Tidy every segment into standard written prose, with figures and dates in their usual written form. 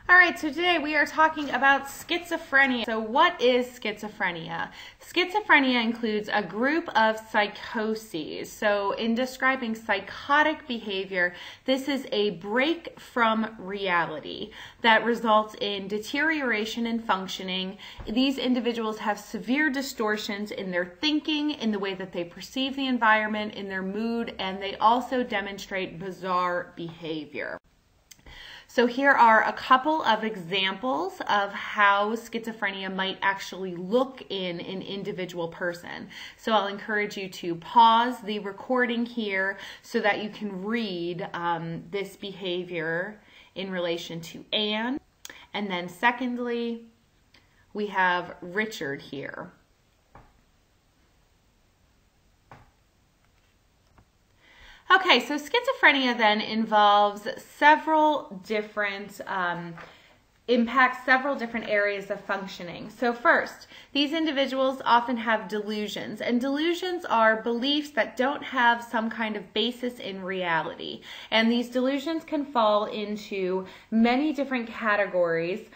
All right, so today we are talking about schizophrenia. So what is schizophrenia? Schizophrenia includes a group of psychoses. So in describing psychotic behavior, this is a break from reality that results in deterioration in functioning. These individuals have severe distortions in their thinking, in the way that they perceive the environment, in their mood, and they also demonstrate bizarre behavior. So here are a couple of examples of how schizophrenia might actually look in an individual person. So I'll encourage you to pause the recording here so that you can read this behavior in relation to Anne. And then secondly, we have Richard here. Okay, so schizophrenia then involves several different, impacts several different areas of functioning. So first, these individuals often have delusions, and delusions are beliefs that don't have some kind of basis in reality. And these delusions can fall into many different categories.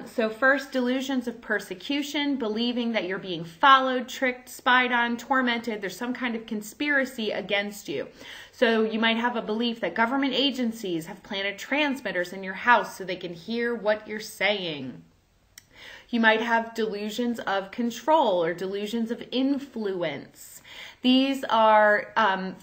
So first, delusions of persecution, believing that you're being followed, tricked, spied on, tormented. There's some kind of conspiracy against you. So you might have a belief that government agencies have planted transmitters in your house so they can hear what you're saying. You might have delusions of control or delusions of influence. These are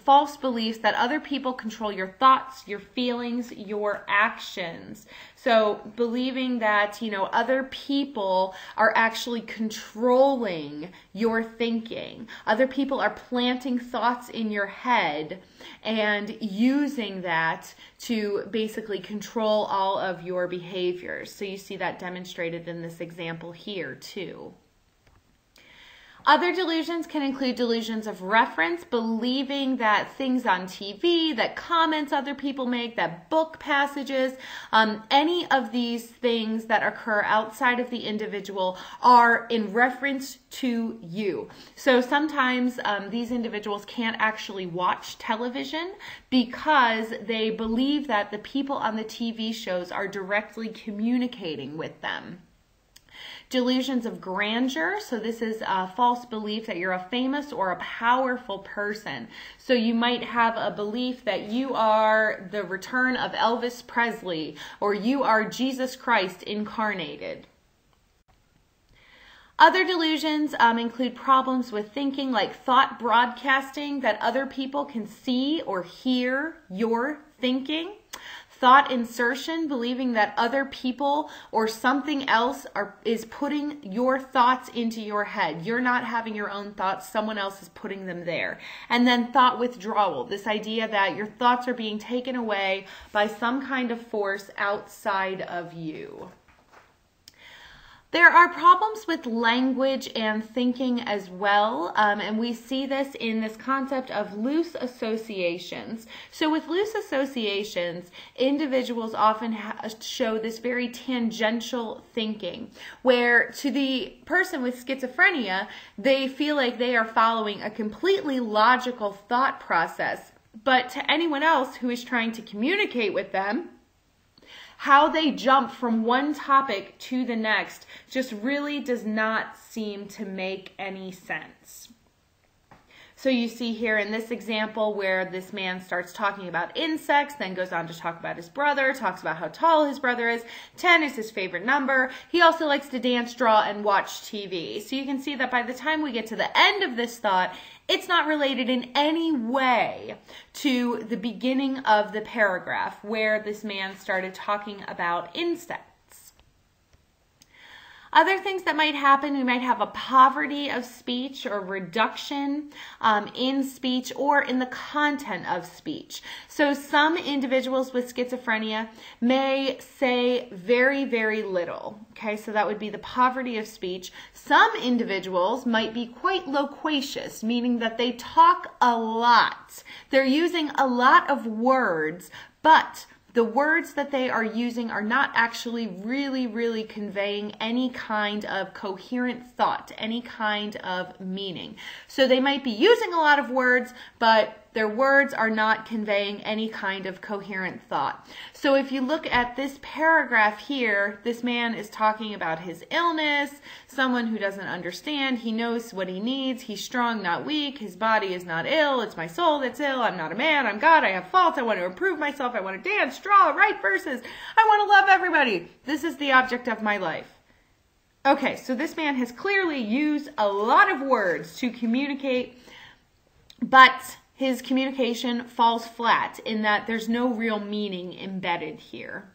false beliefs that other people control your thoughts, your feelings, your actions. So believing that, other people are actually controlling your thinking. Other people are planting thoughts in your head and using that to basically control all of your behaviors. So you see that demonstrated in this example here too. Other delusions can include delusions of reference, believing that things on TV, that comments other people make, that book passages, any of these things that occur outside of the individual are in reference to you. So sometimes these individuals can't actually watch television because they believe that the people on the TV shows are directly communicating with them. Delusions of grandeur. So this is a false belief that you're a famous or a powerful person. So you might have a belief that you are the return of Elvis Presley or you are Jesus Christ incarnated. Other delusions include problems with thinking, like thought broadcasting, that other people can see or hear your thinking. Thought insertion, believing that other people or something else is putting your thoughts into your head. You're not having your own thoughts, someone else is putting them there. And then thought withdrawal, this idea that your thoughts are being taken away by some kind of force outside of you. There are problems with language and thinking as well, and we see this in this concept of loose associations. So with loose associations, individuals often show this very tangential thinking, where to the person with schizophrenia, they feel like they are following a completely logical thought process, but to anyone else who is trying to communicate with them, how they jump from one topic to the next just really does not seem to make any sense. So you see here in this example where this man starts talking about insects, then goes on to talk about his brother, talks about how tall his brother is. 10 is his favorite number. He also likes to dance, draw, and watch TV. So you can see that by the time we get to the end of this thought, it's not related in any way to the beginning of the paragraph where this man started talking about insects. Other things that might happen, we might have a poverty of speech or reduction in speech or in the content of speech. So some individuals with schizophrenia may say very, very little. Okay, so that would be the poverty of speech. Some individuals might be quite loquacious, meaning that they talk a lot. They're using a lot of words, but the words that they are using are not actually really conveying any kind of coherent thought, any kind of meaning. So they might be using a lot of words, but Their words are not conveying any kind of coherent thought. So if you look at this paragraph here, this man is talking about his illness, someone who doesn't understand. He knows what he needs. He's strong, not weak. His body is not ill. It's my soul that's ill. I'm not a man. I'm God. I have faults. I want to improve myself. I want to dance, draw, write verses. I want to love everybody. This is the object of my life. Okay, so this man has clearly used a lot of words to communicate, but his communication falls flat in that there's no real meaning embedded here.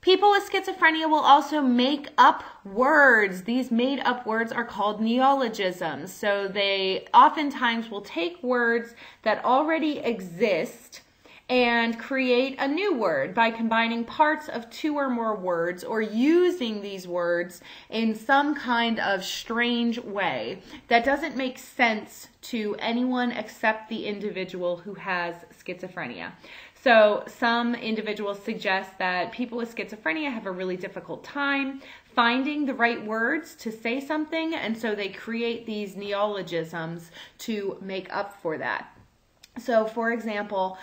People with schizophrenia will also make up words. These made up words are called neologisms. So they oftentimes will take words that already exist and create a new word by combining parts of two or more words or using these words in some kind of strange way that doesn't make sense to anyone except the individual who has schizophrenia. So some individuals suggest that people with schizophrenia have a really difficult time finding the right words to say something, and so they create these neologisms to make up for that. So, for example,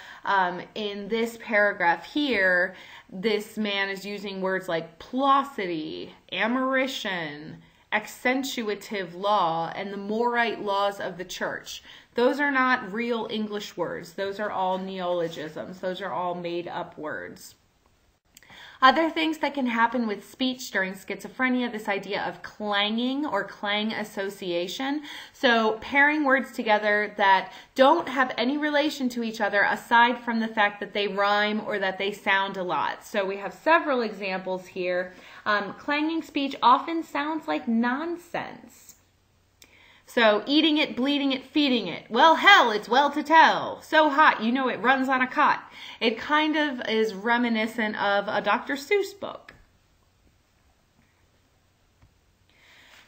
in this paragraph here, this man is using words like plaucity, amorition, accentuative law, and the Morite laws of the church. Those are not real English words. Those are all neologisms. Those are all made up words. Other things that can happen with speech during schizophrenia, this idea of clanging or clang association. So pairing words together that don't have any relation to each other aside from the fact that they rhyme or that they sound a lot. So we have several examples here. Clanging speech often sounds like nonsense. So eating it, bleeding it, feeding it. Well, hell, it's well to tell. So hot, you know it runs on a cot. It kind of is reminiscent of a Dr. Seuss book.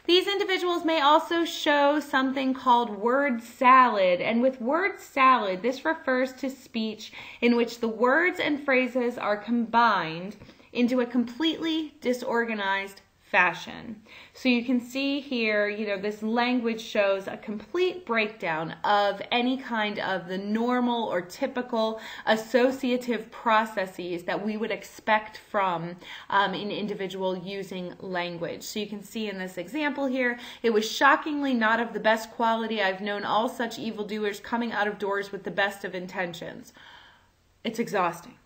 These individuals may also show something called word salad. And with word salad, this refers to speech in which the words and phrases are combined into a completely disorganized fashion. So you can see here, this language shows a complete breakdown of any kind of the normal or typical associative processes that we would expect from an individual using language. So you can see in this example here, it was shockingly not of the best quality. I've known all such evildoers coming out of doors with the best of intentions. It's exhausting.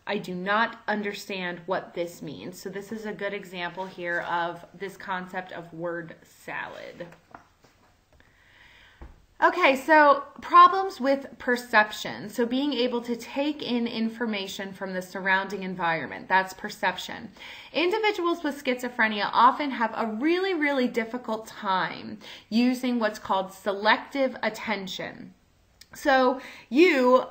I do not understand what this means. So this is a good example here of this concept of word salad. Okay, so problems with perception. So being able to take in information from the surrounding environment, that's perception. Individuals with schizophrenia often have a really, really difficult time using what's called selective attention. So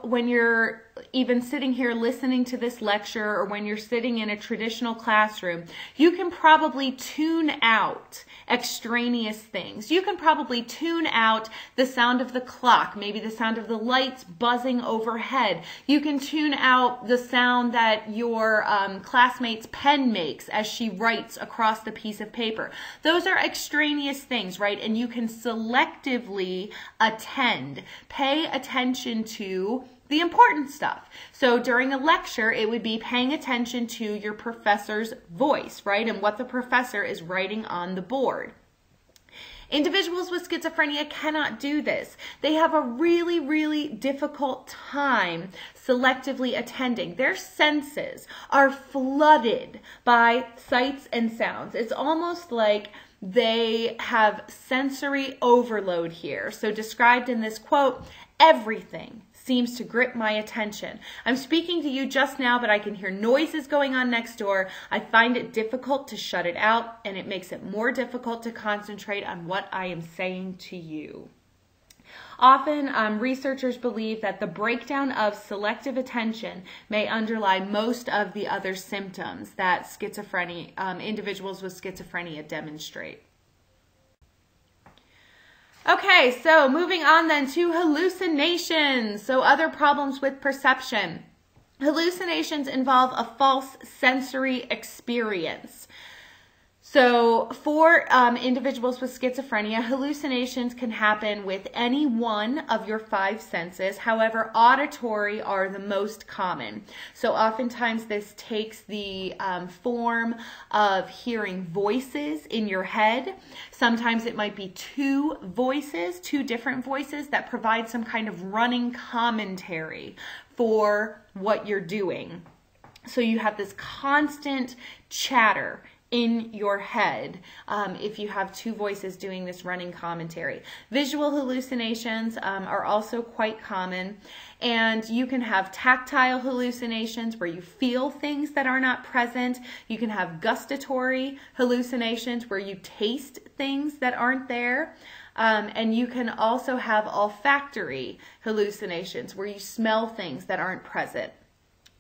when you're even sitting here listening to this lecture or when you're sitting in a traditional classroom, you can probably tune out extraneous things. You can probably tune out the sound of the clock, maybe the sound of the lights buzzing overhead. You can tune out the sound that your classmate's pen makes as she writes across the piece of paper. Those are extraneous things, right? And you can selectively attend, pay attention to the important stuff. So during a lecture, it would be paying attention to your professor's voice, right? And what the professor is writing on the board. Individuals with schizophrenia cannot do this. They have a really, really difficult time selectively attending. Their senses are flooded by sights and sounds. It's almost like they have sensory overload here. So described in this quote, everything seems to grip my attention. I'm speaking to you just now, but I can hear noises going on next door. I find it difficult to shut it out, and it makes it more difficult to concentrate on what I am saying to you. Often, researchers believe that the breakdown of selective attention may underlie most of the other symptoms that individuals with schizophrenia demonstrate. Okay, so moving on then to hallucinations. So other problems with perception. Hallucinations involve a false sensory experience. So for individuals with schizophrenia, hallucinations can happen with any one of your 5 senses. However, auditory are the most common. So oftentimes this takes the form of hearing voices in your head. Sometimes it might be 2 voices, 2 different voices that provide some kind of running commentary for what you're doing. So you have this constant chatter in your head if you have 2 voices doing this running commentary. Visual hallucinations are also quite common, and you can have tactile hallucinations where you feel things that are not present. You can have gustatory hallucinations where you taste things that aren't there. And you can also have olfactory hallucinations where you smell things that aren't present.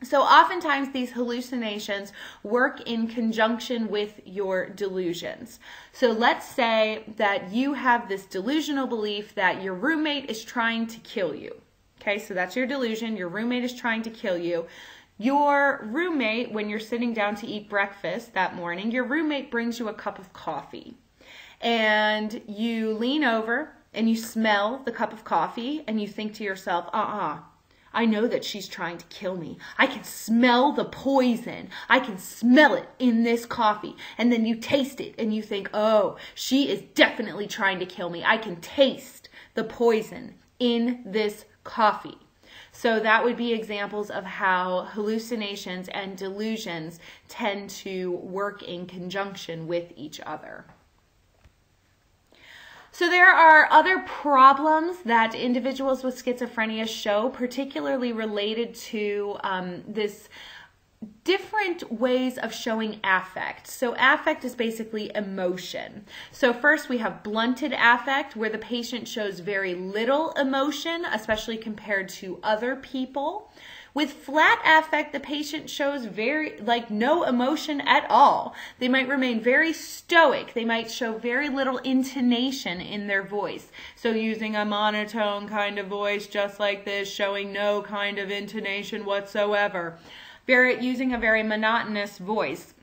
So oftentimes these hallucinations work in conjunction with your delusions. So let's say that you have this delusional belief that your roommate is trying to kill you. Okay, so that's your delusion. Your roommate is trying to kill you. Your roommate, when you're sitting down to eat breakfast that morning, your roommate brings you a cup of coffee. And you lean over and you smell the cup of coffee and you think to yourself, I know that she's trying to kill me. I can smell the poison. I can smell it in this coffee. And then you taste it and you think, oh, she is definitely trying to kill me. I can taste the poison in this coffee. So that would be examples of how hallucinations and delusions tend to work in conjunction with each other. So there are other problems that individuals with schizophrenia show, particularly related to this different ways of showing affect. So affect is basically emotion. So first we have blunted affect, where the patient shows very little emotion, especially compared to other people. With flat affect, the patient shows no emotion at all. They might remain very stoic. They might show very little intonation in their voice. So using a monotone kind of voice just like this, showing no kind of intonation whatsoever. Using a very monotonous voice.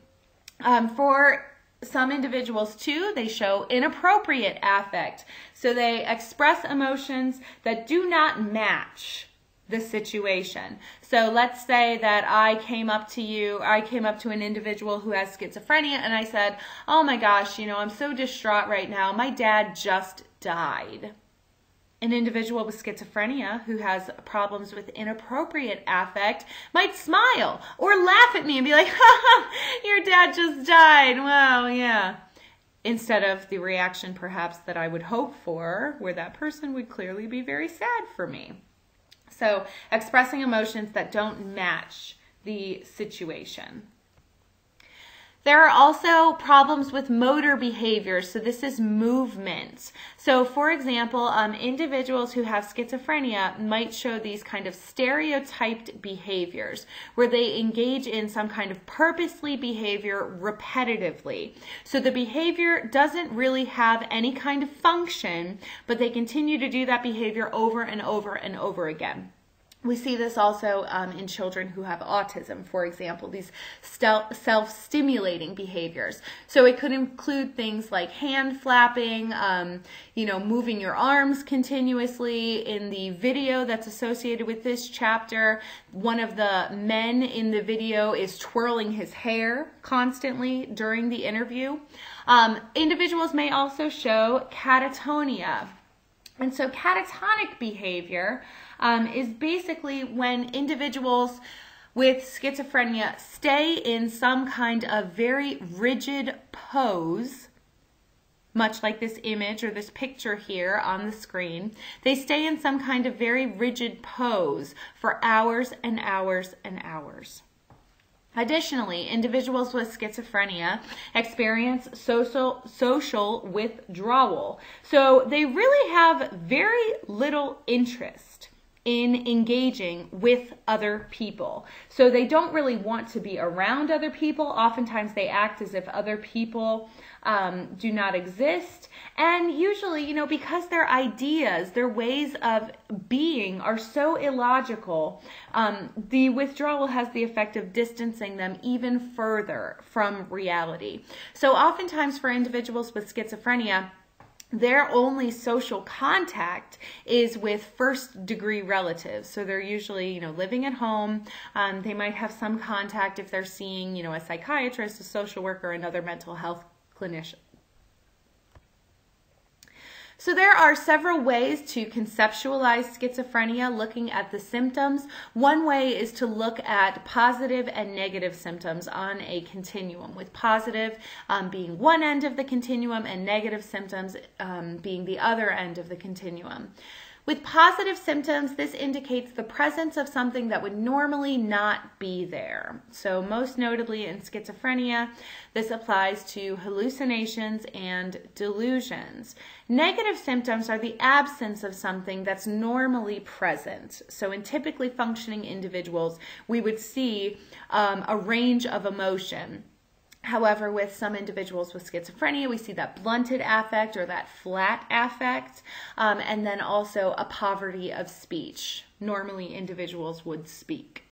For some individuals too, they show inappropriate affect. So they express emotions that do not match the situation. So let's say that I came up to an individual who has schizophrenia and I said, oh my gosh, I'm so distraught right now. My dad just died. An individual with schizophrenia who has problems with inappropriate affect might smile or laugh at me and be like, your dad just died. Wow, yeah. Instead of the reaction perhaps that I would hope for, where that person would clearly be very sad for me. So expressing emotions that don't match the situation. There are also problems with motor behaviors. So this is movement. So for example, individuals who have schizophrenia might show these kind of stereotyped behaviors where they engage in some kind of purposely behavior repetitively. So the behavior doesn't really have any kind of function, but they continue to do that behavior over and over and over again. We see this also in children who have autism, for example, these self-stimulating behaviors. So it could include things like hand flapping, moving your arms continuously. In the video that's associated with this chapter, one of the men in the video is twirling his hair constantly during the interview. Individuals may also show catatonia. And so catatonic behavior is basically when individuals with schizophrenia stay in some kind of very rigid pose, much like this image or this picture here on the screen. They stay in some kind of very rigid pose for hours and hours and hours. Additionally, individuals with schizophrenia experience social withdrawal. So they really have very little interest in engaging with other people. So they don't really want to be around other people. Oftentimes they act as if other people do not exist. And usually, you know, because their ideas, their ways of being are so illogical, the withdrawal has the effect of distancing them even further from reality. So oftentimes for individuals with schizophrenia, their only social contact is with first-degree relatives. So they're usually, you know, living at home. They might have some contact if they're seeing, you know, a psychiatrist, a social worker, another mental health clinician. So there are several ways to conceptualize schizophrenia, looking at the symptoms. One way is to look at positive and negative symptoms on a continuum, with positive being one end of the continuum and negative symptoms being the other end of the continuum. With positive symptoms, this indicates the presence of something that would normally not be there. So most notably in schizophrenia, this applies to hallucinations and delusions. Negative symptoms are the absence of something that's normally present. So in typically functioning individuals, we would see a range of emotion. However, with some individuals with schizophrenia, we see that blunted affect or that flat affect, and then also a poverty of speech. Normally, individuals would speak.